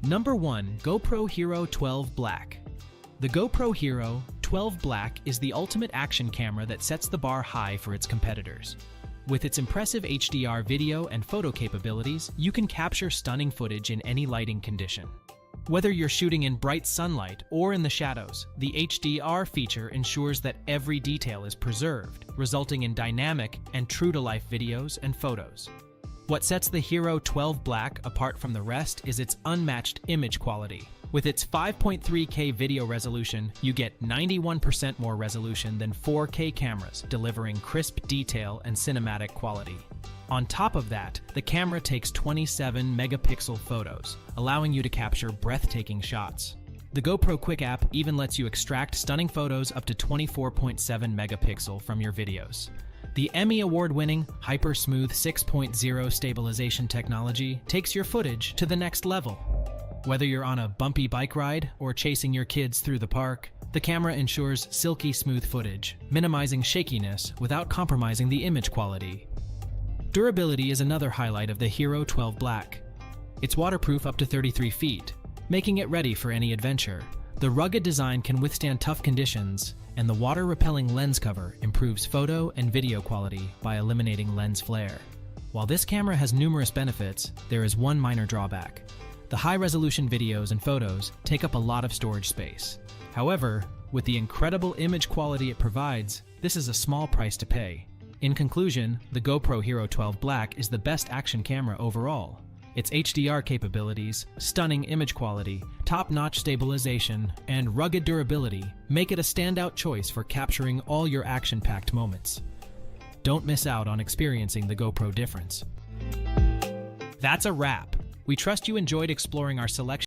Number 1. GoPro HERO 12 Black. The GoPro HERO 12 Black is the ultimate action camera that sets the bar high for its competitors. With its impressive HDR video and photo capabilities, you can capture stunning footage in any lighting condition. Whether you're shooting in bright sunlight or in the shadows, the HDR feature ensures that every detail is preserved, resulting in dynamic and true-to-life videos and photos. What sets the HERO 12 Black apart from the rest is its unmatched image quality. With its 5.3K video resolution, you get 91% more resolution than 4K cameras, delivering crisp detail and cinematic quality. On top of that, the camera takes 27 megapixel photos, allowing you to capture breathtaking shots. The GoPro Quick app even lets you extract stunning photos up to 24.7 megapixel from your videos. The Emmy Award-winning HyperSmooth 6.0 stabilization technology takes your footage to the next level. Whether you're on a bumpy bike ride or chasing your kids through the park, the camera ensures silky smooth footage, minimizing shakiness without compromising the image quality. Durability is another highlight of the HERO 12 Black. It's waterproof up to 33 feet, making it ready for any adventure. The rugged design can withstand tough conditions, and the water-repelling lens cover improves photo and video quality by eliminating lens flare. While this camera has numerous benefits, there is one minor drawback. The high-resolution videos and photos take up a lot of storage space. However, with the incredible image quality it provides, this is a small price to pay. In conclusion, the GoPro HERO 12 Black is the best action camera overall. Its HDR capabilities, stunning image quality, top-notch stabilization, and rugged durability make it a standout choice for capturing all your action-packed moments. Don't miss out on experiencing the GoPro difference. That's a wrap. We trust you enjoyed exploring our selection